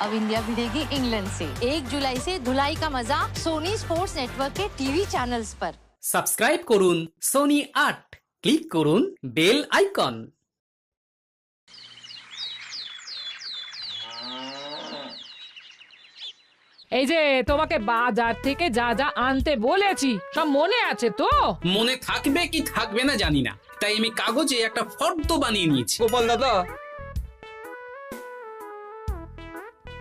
अब India भिड़ेगी England से। 1 जुलाई से धुलाई का मजा सोनी स्पोर्ट्स नेटवर्क के टीवी चैनल्स पर। সাবস্ক্রাইব করুন সোনি ৮, ক্লিক করুন বেল আইকন। এই যে তোমাকে বাজার থেকে যা যা আনতে বলেছি সব মনে আছে তো? মনে থাকবে কি থাকবে না জানি না, তাই আমি কাগজে একটা ফর্দ বানিয়ে নিয়েছি। গোপাল দাদা,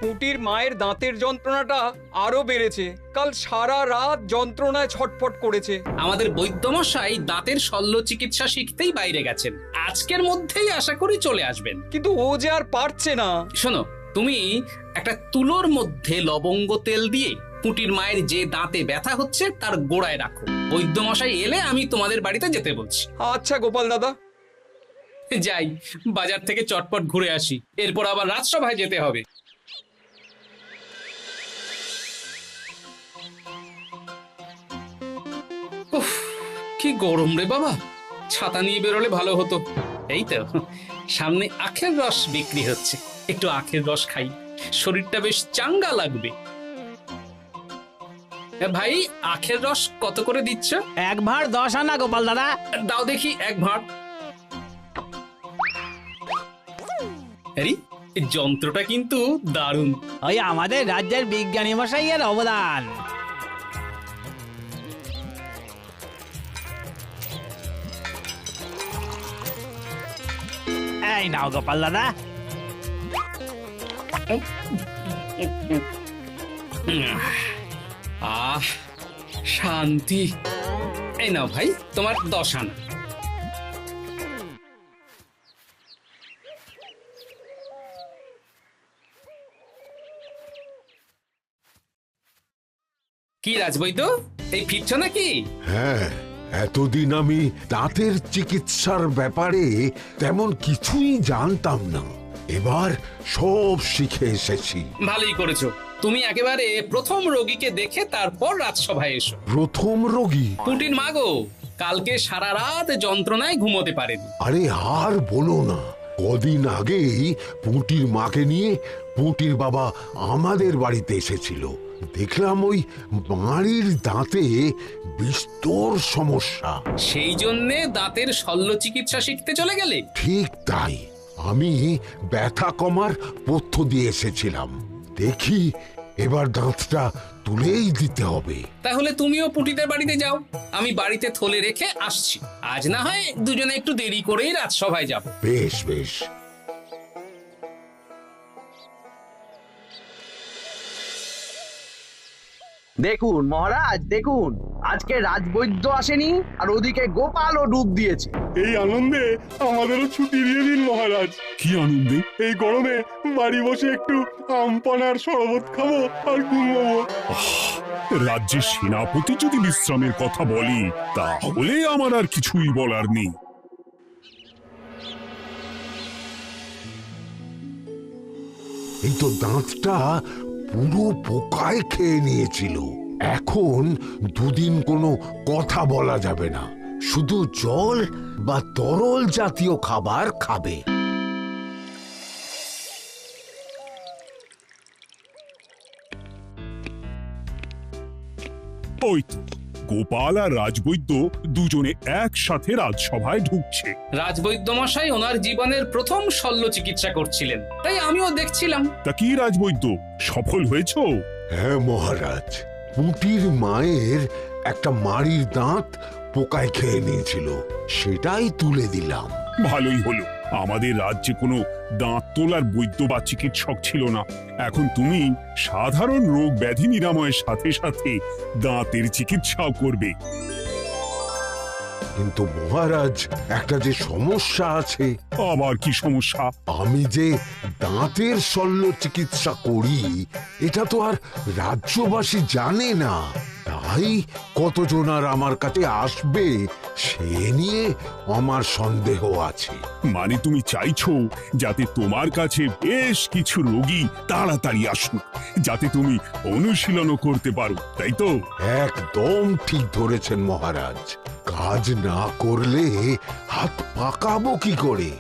পুটির মায়ের দাঁতের যন্ত্রণাটা আরো বেড়েছে। কাল সারা রাত যন্ত্রণায় ছটফট করেছে। আমাদের বৈদ্যমশাই দাঁতের শল্য চিকিৎসা শিখতেই বাইরে গেছেন, আজকের মধ্যেই আশা করি চলে আসবেন। কিন্তু ও যে আর পারছে না। শোনো, তুমি একটা তুলোর মধ্যে লবঙ্গ তেল দিয়ে পুটির মায়ের যে দাঁতে ব্যথা হচ্ছে তার গোড়ায় রাখো। বৈদ্যমশাই এলে আমি তোমাদের বাড়িতে যেতে বলছি। আচ্ছা গোপাল দাদা। যাই, বাজার থেকে চটপট ঘুরে আসি, এরপর আবার রাজসভায় যেতে হবে। উফ, কি গরম রে বাবা, ছাতা নিয়ে বেরোলে ভালো হতো। এই তো সামনে আখের রস বিক্রি হচ্ছে, একটু আখের রস খাই, শরীরটা বেশ চাঙ্গা লাগবে। ভাই, আখের রস কত করে দিচ্ছ? 1 ভাঁড় 10 আনা গোপাল দাদা। দাও দেখি 1 ভাঁড়। আরে যন্ত্রটা কিন্তু দারুণ। ওই আমাদের রাজ্যের বিজ্ঞানী মশাইয়ের অবদান। এই নাও গোপাল দাদা। আহ, শান্তি। এই নাও ভাই, তোমার 10 আনা। কি রাজবৈদ্য, এই ফিরছ নাকি? হ্যাঁ, এতদিন আমি দাঁতের চিকিৎসার ব্যাপারে তেমন কিছুই জানতাম না, এবার সব শিখে এসেছি। ভালোই করেছো, তুমি একেবারে প্রথম রোগীকে দেখে তারপর রাজসভায় এসো। প্রথম রোগী? পুটির মা গো, কালকে সারা রাত যন্ত্রণায় ঘুমোতে পারেনি। আরে আর বলো না, কদিন আগেই পুঁটির মাকে নিয়ে পুঁটির বাবা আমাদের বাড়িতে এসেছিল। দেখলাম ওই বাড়ির দাঁতে বিস্তর সমস্যা। সেই জন্যে দাঁতের শল্য চিকিৎসা শিখতে চলে গেলে? ঠিক তাই, আমি ব্যথা কমার পথ্য দিয়ে এসেছিলাম। দেখি এবার দাঁতটা তুলেই দিতে হবে। তাহলে তুমিও পুটিদের বাড়িতে যাও, আমি বাড়িতে থলে রেখে আসছি। আজ না হয় দুজনে একটু দেরি করেই রাজসভায় যাব। বেশ বেশ। দেখুন মহারাজ, দেখুন আজকে রাজবৈদ্য আসেনি, আর ওদিকে গোপালও ডুব দিয়েছে। এই আনন্দে আমাদেরও ছুটি দিয়ে দিন মহারাজ। কি আনন্দে? এই গরমে বাড়ি বসে একটু আমপানার শরবত খাবো আর ঘুমাবো। রাজ্যের সেনাপতি যদি বিশ্রামের কথা বলি, তাহলে আমার আর কিছুই বলার নেই। এই তো দাঁতটা পুরো পোকায় খেয়ে নিয়েছিল। এখন দুদিন কোনো কথা বলা যাবে না, শুধু জল বা তরল জাতীয় খাবার খাবে। ওই তো গোপাল আর রাজবৈদ্য দুজনে একসাথে রাজসভায় ঢুকছে। রাজবৈদ্য মশাই ওনার জীবনের প্রথম শল্য চিকিৎসা করছিলেন, তাই আমিও দেখছিলাম। তা কি রাজবৈদ্য, সফল হয়েছ? হ্যাঁ মহারাজ, পুঁটির মায়ের একটা মাড়ির দাঁত পোকায় খেয়ে নিয়েছিল, সেটাই তুলে দিলাম। ভালোই হলো, আমাদের রাজ্যে কোনো দাঁত তোলার বৈদ্য বা চিকিৎসক ছিল না। এখন তুমি সাধারণ রোগ ব্যাধি নিরাময়ের সাথে সাথে দাঁতের চিকিৎসাও করবে। কিন্তু মহারাজ, একটা যে সমস্যা আছে। আবার কি সমস্যা? আমি যে দাঁতের শল্য চিকিৎসা করি এটা তো আর রাজ্যবাসী জানে না, তাই কতজন আর আমার কাছে আসবে সে নিয়ে আমার সন্দেহ আছে। মানে তুমি চাইছো যাতে তোমার কাছে বেশ কিছু রোগী তাড়াতাড়ি আসুক, যাতে তুমি অনুশীলনও করতে পারো, তাই তো? একদম ঠিক ধরেছেন মহারাজ। কাজ না করলে হাত পাকাবো কি করে?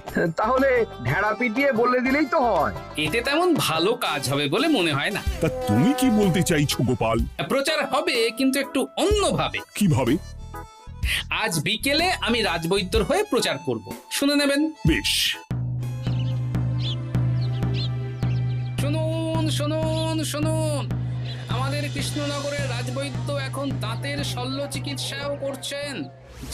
তাহলে ঢেড়া পিটিয়ে বলে দিলেই তো হয়। এতে তেমন ভালো কাজ হবে বলে মনে হয় না। তা তুমি কি বলতে চাইছো গোপাল? প্রচার হবে, কিন্তু একটু অন্যভাবে। কিভাবে? আজ বিকেলে আমি রাজবৈদ্যর হয়ে প্রচার করব, শুনে নেবেন। বেশ। শুনুন শুনুন শুনুন, আমাদের কৃষ্ণনগরের রাজবৈদ্য এখন দাঁতের শল্য চিকিৎসাও করছেন।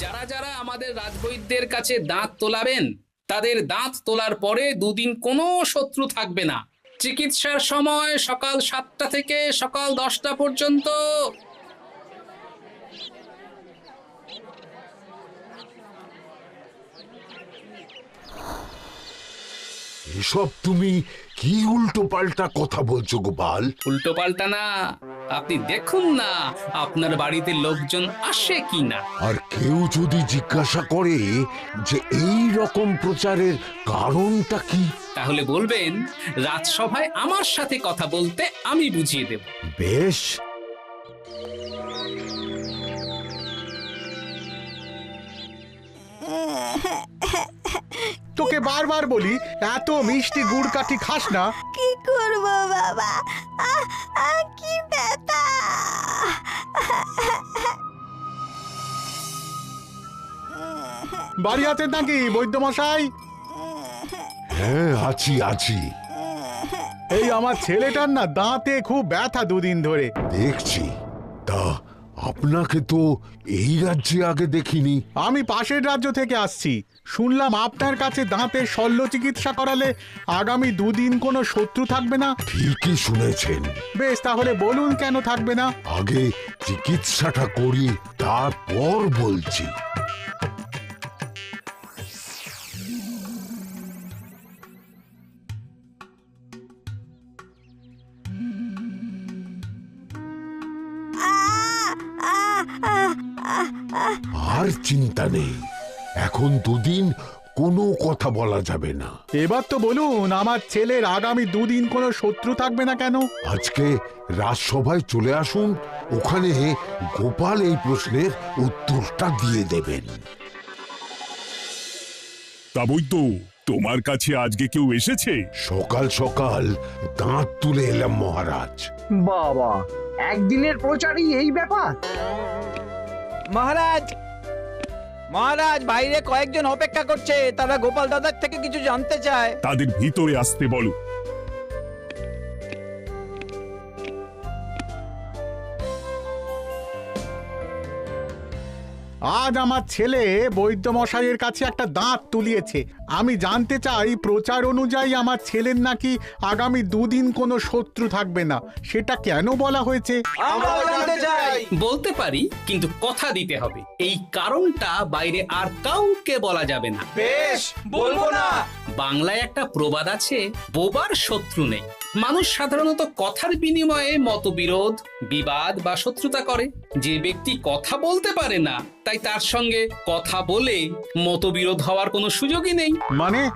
যারা যারা আমাদের রাজবৈদ্যের কাছে দাঁত তোলাবেন, তাদের দাঁত তোলার পরে দুদিন কোনো শত্রু থাকবে না। চিকিৎসার সময় সকাল 7টা থেকে সকাল 10টা পর্যন্ত। এসব তুমি কি উল্টো পাল্টা কথা বলছো গোপাল? উল্টো পাল্টা না, আপনি দেখুন না আপনার বাড়িতে লোকজন আসে কি না। আর কেউ যদি জিজ্ঞাসা করে যে এই রকম প্রচারের কারণটা কি, তাহলে বলবেন রাজসভায় আমার সাথে কথা বলতে আমি বুঝিয়ে দেব। বেশ। তোকে বারবার বলি এত মিষ্টি গুড় কাঠি খাস না। কি করবো বাবা, কি ব্যথা। বাড়ি আছেন নাকি বৈদ্যমশাই? হ্যাঁ, আছি আছি। এই আমার ছেলেটার না দাঁতে খুব ব্যথা দুদিন ধরে। দেখছি। তা আপনাকে তো এই রাজ্যে আগে দেখিনি। আমি পাশের রাজ্য থেকে আসছি। শুনলাম আপনার কাছে দাঁতের শল্য চিকিৎসা করালে আগামী দুদিন কোনো শত্রু থাকবে না। ঠিকই শুনেছেন। বেশ, তাহলে বলুন কেন থাকবে না? আগে চিকিৎসাটা করি, তারপর বলছি। আর চিন্তা নেই, এখন দুদিন কোনো কথা বলা যাবে না। এবার তো বলুন আমার ছেলের আগামী দুদিন কোনো শত্রু থাকবে না কেন? আজকে রাজসভায় চলে আসুন, ওখানে গোপাল এই প্রশ্নের উত্তরটা দিয়ে দেবেন। তা বৈদ্য, তোমার কাছে আজকে কেউ এসেছে? সকাল সকাল দাঁত তুলে এলাম মহারাজ। বাবা, একদিনের প্রচারই এই ব্যাপার? মহারাজ, মহারাজ, বাইরে কয়েকজন অপেক্ষা করছে, তারা গোপাল দাদার থেকে কিছু জানতে চায়। তাদের ভিতরে আসতে বলো। আজ আমার ছেলে বৈদ্যমশাইয়ের কাছে একটা দাঁত তুলিয়েছে। আমি জানতে চাই প্রচার অনুযায়ী আমার ছেলের নাকি আগামী দুদিন কোনো শত্রু থাকবে না, সেটা কেন বলা হয়েছে? বলতে পারি, কিন্তু কথা দিতে হবে। এই কারণটা বাইরে আর কাউকে বলা যাবে না। বেশ, বলবো না। বাংলায় একটা প্রবাদ আছে, বোবার শত্রু নেই। মানুষ সাধারণত কথার বিনিময়ে মতবিরোধ, বিবাদ বা শত্রুতা করে। যে ব্যক্তি কথা বলতে পারে না, তাই তার সঙ্গে কথা বলে মতবিরোধ হওয়ার কোনো সুযোগই নেই।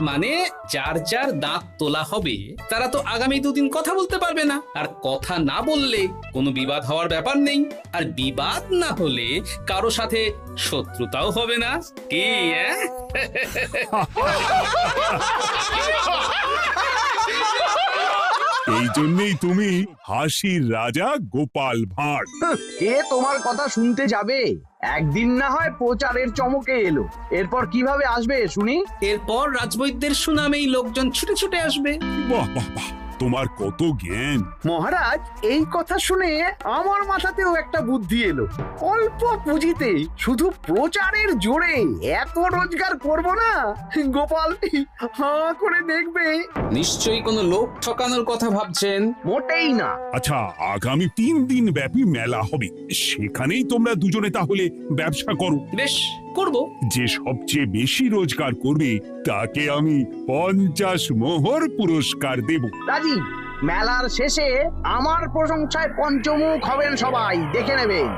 মানে যার যার দাঁত তোলা হবে তারা তো আগামী দুদিন কথা বলতে পারবে না। আর কথা না বললে কোনো বিবাদ হওয়ার ব্যাপার নেই। আর বিবাদ না হলে কারো সাথে শত্রুতাও হবে না। কি এই জন্যই তুমি হাসির রাজা গোপাল ভাঁড়। কে তোমার কথা শুনতে যাবে? একদিন না হয় প্রচারের চমকে এলো, এরপর কিভাবে আসবে শুনি? এরপর রাজবৈদ্যের সুনামেই লোকজন ছুটে ছুটে আসবে। বাহ বাহ বাহ, তোমার কত জ্ঞান! মহারাজ, এই কথা শুনে আমার মাথাতেও একটা বুদ্ধি এলো। অল্প পুঁজিতে শুধু প্রচারের জোরে এত রোজগার করব না, গোপাল হাঁ করে দেখবে। নিশ্চয়ই কোনো লোক ঠকানোর কথা ভাবছেন। মোটেই না। আচ্ছা, আগামী 3 দিন ব্যাপী মেলা হবে, সেখানেই তোমরা দুজনে তাহলে ব্যবসা করো। বেশ, করব। যে সবচেয়ে বেশি রোজগার করবে তাকে আমি 50 মোহর পুরস্কার দেব। রাজি। মেলার শেষে আমার প্রশংসায় পঞ্চমুখ হবেন সবাই, দেখে নেবেন।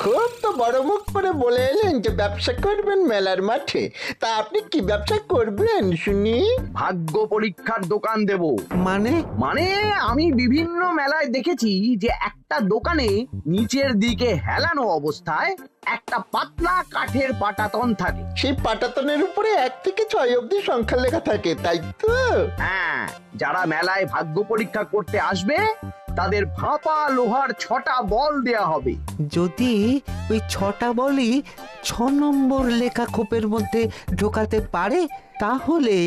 খুব তো বড় মুখ করে বলে এলেন যে ব্যবসা করবেন মেলার মাঠে। তা আপনি কি ব্যবসা করবেন শুনি? ভাগ্য পরীক্ষার দোকান দেব। মানে? মানে আমি বিভিন্ন মেলায় দেখেছি যে একটা দোকানে নিচের দিকে হেলানো অবস্থায় একটা পাতলা কাঠের পাটাতন থাকে। সেই পাটাতনের উপরে 1 থেকে 6 অবধি সংখ্যা লেখা থাকে, তাই তো? হ্যাঁ, যারা মেলায় ভাগ্য পরীক্ষা করতে আসবে তাদের ভাপা লোহার 6টা বল দেয়া হবে। যদি ওই 6টা বলই 6 নম্বর লেখা খোপের মধ্যে ঢোকাতে পারে তাহলে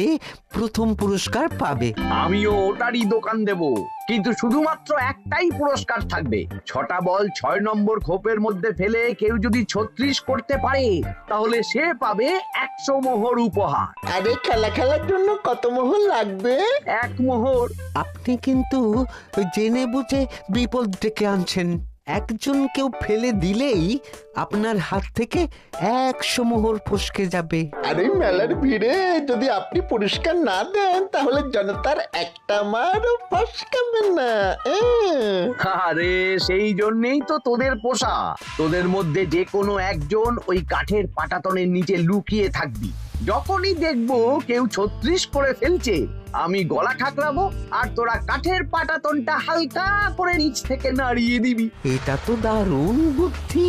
প্রথম পুরস্কার পাবে। আমিও ওটারই দোকান দেব, কিন্তু শুধুমাত্র একটাই পুরস্কার থাকবে। 6টা বল 6 নম্বর খোপের মধ্যে ফেলে কেউ যদি 36 করতে পারে তাহলে সে পাবে 100 মোহর উপহার। আরে খেলার জন্য কত মোহর লাগবে? 1 মোহর। আপনি কিন্তু জেনে বুঝে বিপদ ডেকে আনছেন। একজন কেউ ফেলে দিলেই আপনার হাত থেকে 100 মোহর ফসকে যাবে। আরে মেলার ভিড়ে যদি আপনি পুরস্কার না দেন তাহলে জনতার একটা মারও ফসকাবে না। আরে সেই জন্যই তো তোদের পোষা। তোদের মধ্যে যে কোনো একজন ওই কাঠের পাটাতনের নিচে লুকিয়ে থাকবি। যখনই দেখবো কেউ 36 করে ফেলছে আমি গলা ঠাকরাবো আর তোরা কাঠের পাটাতনটা হালকা করে নিচ থেকে নাড়িয়ে দিবি। এটা তো দারুণ বুদ্ধি।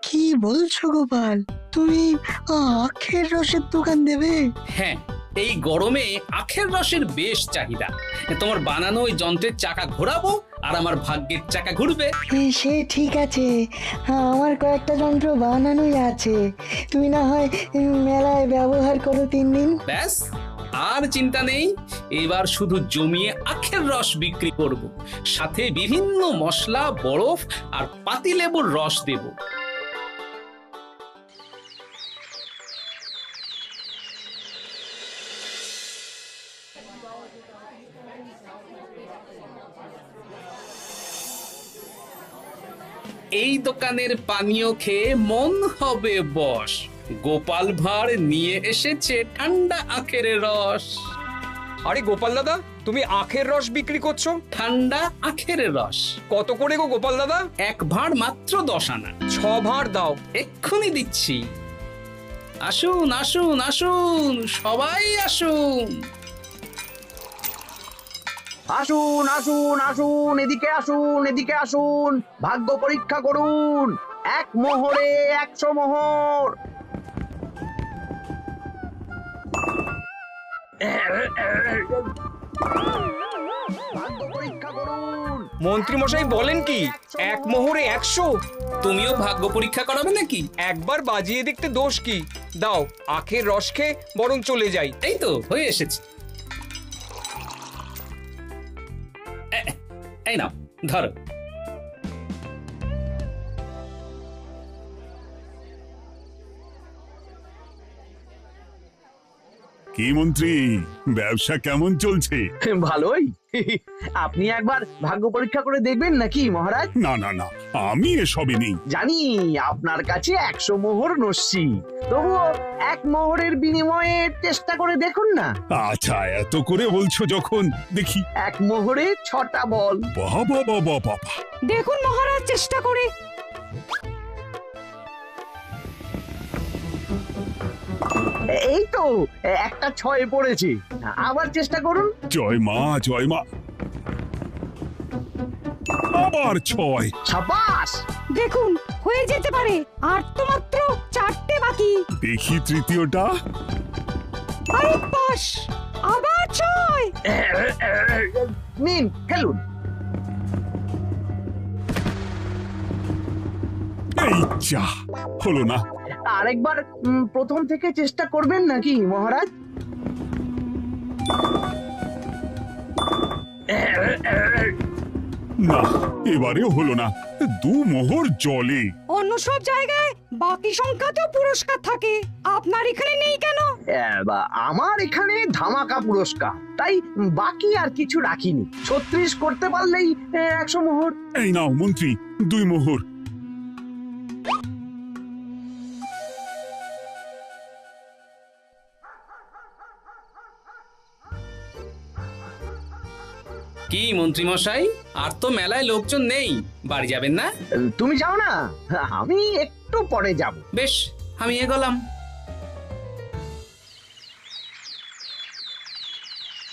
কি বলছো গোপাল, তুমি আখের রসের দোকান দেবে? হ্যাঁ, এই গরমে আখের রসের বেশ চাহিদা। তোমার বানানো ওই যন্ত্রের চাকা ঘোরাবো আর আমার ভাগ্যের চাকা ঘুরবে। সে ঠিক আছে, আমার কয়েকটা যন্ত্র বানানোই আছে। তুমি না হয় মেলায় ব্যবহার করো 3 দিন। ব্যাস, আর চিন্তা নেই। এবার শুধু জমিয়ে আখের রস বিক্রি করব, সাথে বিভিন্ন মশলা, বরফ আর পাতিলেবুর রস দেব। এই দোকানের পানীয় খেয়ে মন হবে বশ। গোপাল ভাঁড় নিয়ে এসেছে ঠান্ডা আখের রস। আরে গোপাল দাদা, তুমি আখের রস বিক্রি করছো? ঠান্ডা আখের রস। কত করে গো গোপাল দাদা? 1 ভাঁড় মাত্র 10 আনা। 6 ভাঁড় দাও। এক্ষুনি দিচ্ছি। আসুন আসুন আসুন, সবাই আসুন। আসুন আসুন আসুন, এদিকে আসুন, এদিকে আসুন, ভাগ্য পরীক্ষা করুন। 1 মোহরে 100 মোহর। ভাগ্য পরীক্ষা করুন। মন্ত্রী মশাই বলেন কি 1 মোহরে 100? তুমিও ভাগ্য পরীক্ষা করাবে নাকি? একবার বাজিয়ে দেখতে দোষ কি? দাও, আখের রস খেয়ে বরং চলে যাই। এই তো হয়ে এসেছে। এই নাও, ধরো। কি মন্ত্রী, ব্যবসা কেমন চলছে? ভালোই। আপনি একবার ভাগ্য পরীক্ষা করে দেখবেন নাকি মহারাজ? না না না, আমি এসবে নেই। জানি আপনার কাছে 100 মোহর নস্যি, তবুও 1 মোহরের বিনিময়ে চেষ্টা করে দেখুন না। আচ্ছা, এত করে বলছো যখন, দেখি। 1 মোহরে 6টা বল। বাবা বাবা বাবা, দেখুন মহারাজ চেষ্টা করে। এই তো একটা 6 পড়েছে, আবার চেষ্টা করুন। জয় মা, জয় মা। আবার 6। সাবাস! দেখুন হয়ে যেতে পারে, আর তো মাত্র 4টে বাকি। দেখি তৃতীয়টা। আরে পাস, আবার 6। নিন, খেলুন। এই যা, হলো না। আরেকবার প্রথম থেকে চেষ্টা করবেন নাকি মহারাজ? না, এবারেও হলো না। 2 মোহর জলে। অন্য সব জায়গায় বাকি সংখ্যাতেও পুরস্কার থাকে, আপনার এখানে নেই কেন? আমার এখানে ধামাকা পুরস্কার, তাই বাকি আর কিছু রাখিনি। 36 করতে পারলেই 100 মোহর। এই নাও মন্ত্রী, 2 মোহর। কি মন্ত্রী মশাই, আর তো মেলায় লোকজন নেই, বাড়ি যাবেন না? তুমি যাও না, আমি একটু পরে যাব। বেশ, আমি এগোলাম।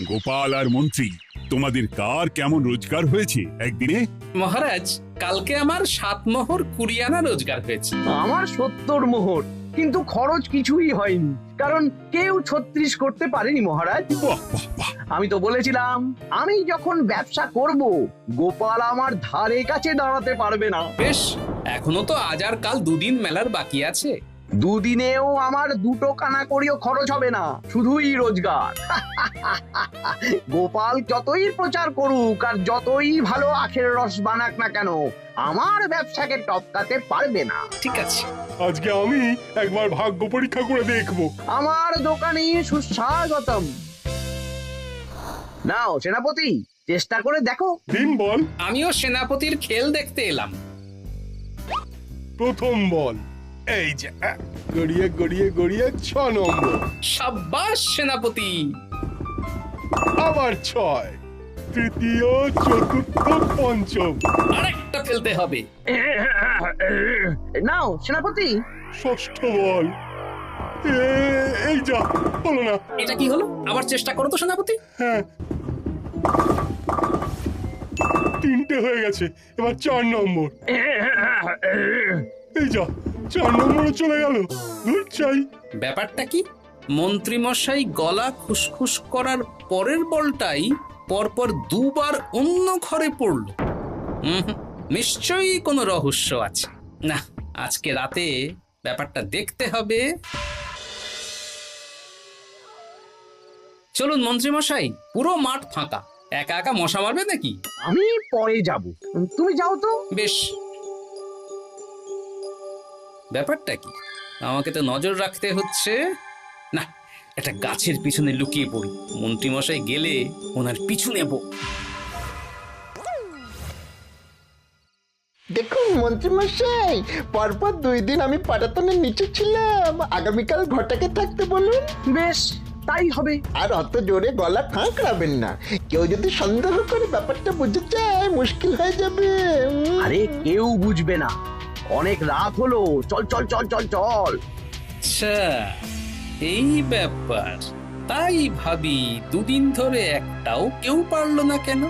গোপাল আর মন্ত্রী, তোমাদের কার কেমন রোজগার হয়েছে একদিনে? মহারাজ, কালকে আমার 7 মোহর 20 আনা রোজগার হয়েছে। আমার 70 মোহর, কিন্তু খরচ কিছুই হয়নি, কারণ কেউ 36 করতে পারেনি মহারাজ। আমি তো বলেছিলাম, আমি যখন ব্যবসা করব, গোপাল আমার ধারে কাছে দাঁড়াতে পারবে না। বেশ, এখনো তো আজ আর কাল 2 দিন মেলার বাকি আছে। 2 দিনেও আমার 2 কানা করিও খরচ হবে না, শুধুই রোজগার। গোপাল যতই প্রচার করুক আর যতই ভালো আখের রস বানাক না কেন, আমার ব্যবসাকে টপকাতে পারবে না। ঠিক আছে, আজকে আমি একবার ভাগ্য পরীক্ষা করে দেখবো। আমার দোকানে সুস্বাগতম। নাও সেনাপতি, চেষ্টা করে দেখো। দিন বল। আমিও সেনাপতির খেল দেখতে এলাম। প্রথম বল, এই যে গড়িয়ে গড়িয়ে গড়িয়ে 6 নম্বর। সাব্বাস সেনাপতি। আবার 6, তৃতীয়, চতুর্থ, পঞ্চম। আরেকটা ফেলতে হবে। নাও সেনাপতি। ষষ্ঠ বল। এই যা, হলো না। এটা কি হলো? আবার চেষ্টা করো তো সেনাপতি। হ্যাঁ, 3টে হয়ে গেছে, এবার 4 নম্বর। এই যা, 4 নম্বরে চলে গেল। দূর চাই। ব্যাপারটা কি? মন্ত্রী মশাই গলা খুসখুস করার পরের বলটাই পরপর 2 বার অন্য ঘরে পড়ল। নিশ্চয়ই কোনো রহস্য আছে। না, আজকে রাতে ব্যাপারটা দেখতে হবে। চলুন মন্ত্রী মশাই, পুরো মাঠ ফাঁকা, একা একা মশা মারবে নাকি? আমি পরে যাব, তুমি যাও তো। বেশ। ব্যাপারটা কি? আমাকে তো নজর রাখতে হচ্ছে। না, একটা গাছের পিছনে লুকিয়ে পড়ি, মন্ত্রী মশাই গেলে ওনার পিছু নেব। দেখুন মন্ত্রী মশাই, পরপর 2 দিন আমি পাটাতনের নিচে ছিলাম। আগামীকাল ঘরটাকে থাকতে বলুন। বেশ, তাই হবে। আর অত জোরে গলা খাঁকড়াবেন না, কেউ যদি সন্দেহ করে ব্যাপারটা বুঝতে চায়, মুশকিল হয়ে যাবে। আরে কেউ বুঝবে না, অনেক রাত হলো, চল চল চল চল চল। আচ্ছা, এই ব্যাপার। তাই ভাবি 2 দিন ধরে একটাও কেউ পারলো না কেন।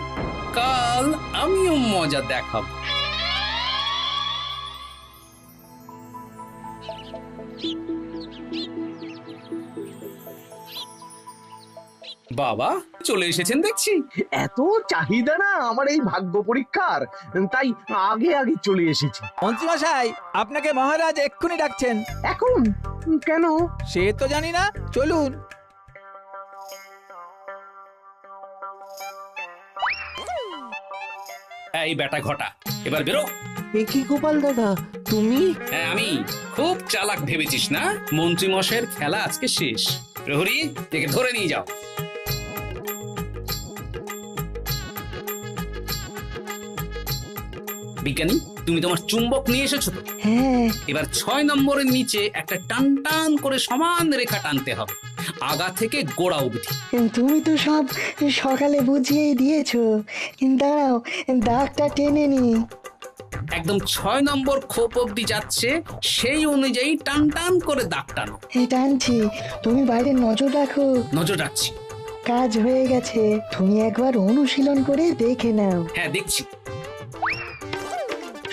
কাল আমিও মজা দেখাবো। বাবা চলে এসেছেন দেখছি। এত চাহিদা না আমার এই ভাগ্য পরীক্ষার, তাই আগে আগে চলে এসেছি। মন্ত্রী মশাই, আপনাকে মহারাজ এক্ষুনি ডাকছেন। এখন কেন? সে তো জানি না, চলুন। এই বেটা ঘটা, এবার বেরো। কি গোপাল দাদা, তুমি? হ্যাঁ আমি। খুব চালাক ভেবেছিস না? মন্ত্রী মশাইয়ের খেলা আজকে শেষ। প্রহরী, একে ধরে নিয়ে যাও। বিজ্ঞানী, তুমি তোমার চুম্বক নিয়ে এসেছো তো? হ্যাঁ। এবার 6 নম্বরের নিচে একটা টান টান করে সমান রেখা টানতে হবে, আগা থেকে গোড়া অবধি। তুমি তো সব সকালে বুঝিয়েই দিয়েছো, দাঁড়াও দাগটা টেনে নি। একদম 6 নম্বর খোপ অবধি যাচ্ছে, সেই অনুযায়ী টান টান করে দাগ টানো। টানছি, তুমি বাইরে নজর রাখো। নজর রাখছি। কাজ হয়ে গেছে, তুমি একবার অনুশীলন করে দেখে নাও। হ্যাঁ দেখছি।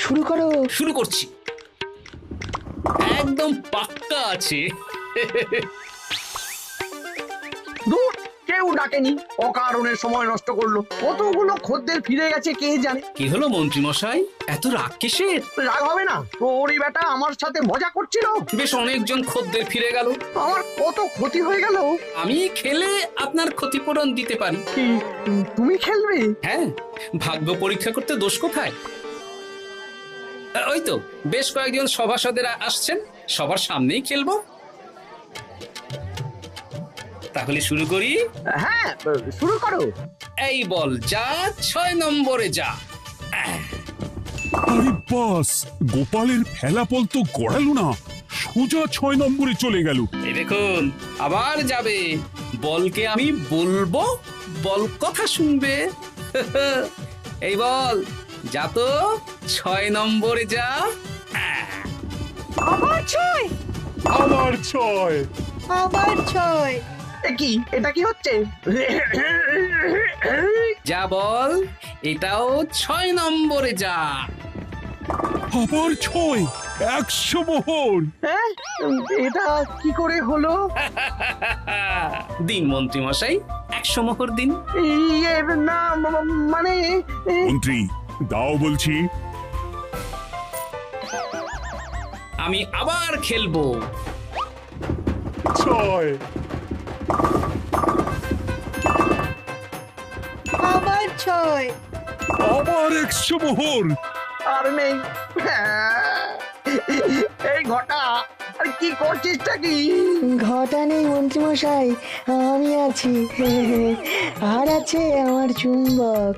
শুরু করো। শুরু করছি। একদম পাক্কা আছে। দূর, কেউ ডাকেনি, অকারণে সময় নষ্ট করলো। কতগুলো খদ্দের ফিরে গেছে কে জানে। কি হলো মন্ত্রী মশাই, এত রাগ কিসের? রাগ হবে না, ওরই বেটা আমার সাথে মজা করছিল। বেশ, অনেকজন খদ্দের ফিরে গেল, আমার কত ক্ষতি হয়ে গেল। আমি খেলে আপনার ক্ষতিপূরণ দিতে পারি। কি তুমি খেলবে? হ্যাঁ, ভাগ্য পরীক্ষা করতে দোষ কোথায়? ওই তো বেশ কয়েকজন সভাসদেরা আসছেন, সবার সামনেই খেলবো। তাহলে শুরু করি। হ্যাঁ শুরু করো। এই বল যা, 6 নম্বরে যা। আরে বাস, গোপালের ফেলাপল তো গড়ালো না, সোজা 6 নম্বরে চলে গেল। এই দেখুন, আবার যাবে। বলকে আমি বলবো, বল কথা শুনবে। এই বল, যা তো 6 নম্বরে যা। আবার ছয়, আবার 6। আবার ছয়। কি এটা কি হচ্ছে? যা বল, এটাও 6 নম্বরে যা। আবার 6, 100 মোহর। হ্যাঁ, এটা কি করে হলো? দিন মন্ত্রী মশাই, 100 মোহর দিন। ইয়ে না, মানে মন্ত্রী দাও বলছি। আমি আবার খেলবো। 6, আবার ছয়। আবার 100 মোহর। আর নেই। এই ঘটা, আরে কি করছিসটা কি? ঘটা নেই মন্ত্রীমশাই, আমি আছি। আর আছে আমার চুম্বক।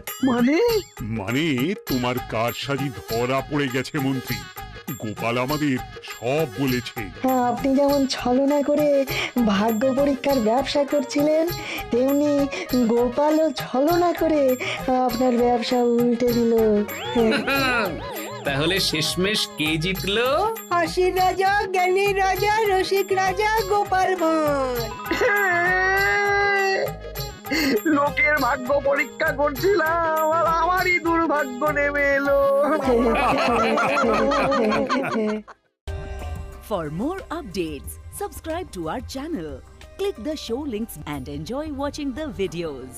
মানে তোমার কারসাজি ধরা পড়ে গেছে মন্ত্রী। গোপাল আমাদের সব বলেছে। হ্যাঁ, আপনি যেমন ছলনা করে ভাগ্য পরীক্ষার ব্যবসা করছিলেন, তেমনি গোপালও ছলনা করে আপনার ব্যবসা উল্টে দিল। তাহলে শেষমেশ কে জিতলো? হাসির রাজা, জ্ঞানীর রাজা, রসিক রাজা গোপাল ভাঁড়। লোকের ভাগ্য পরীক্ষা করছিলাম আর আমারই দুর্ভাগ্য নেমে এলো। For more updates, subscribe to our channel, click the show links and enjoy watching the videos.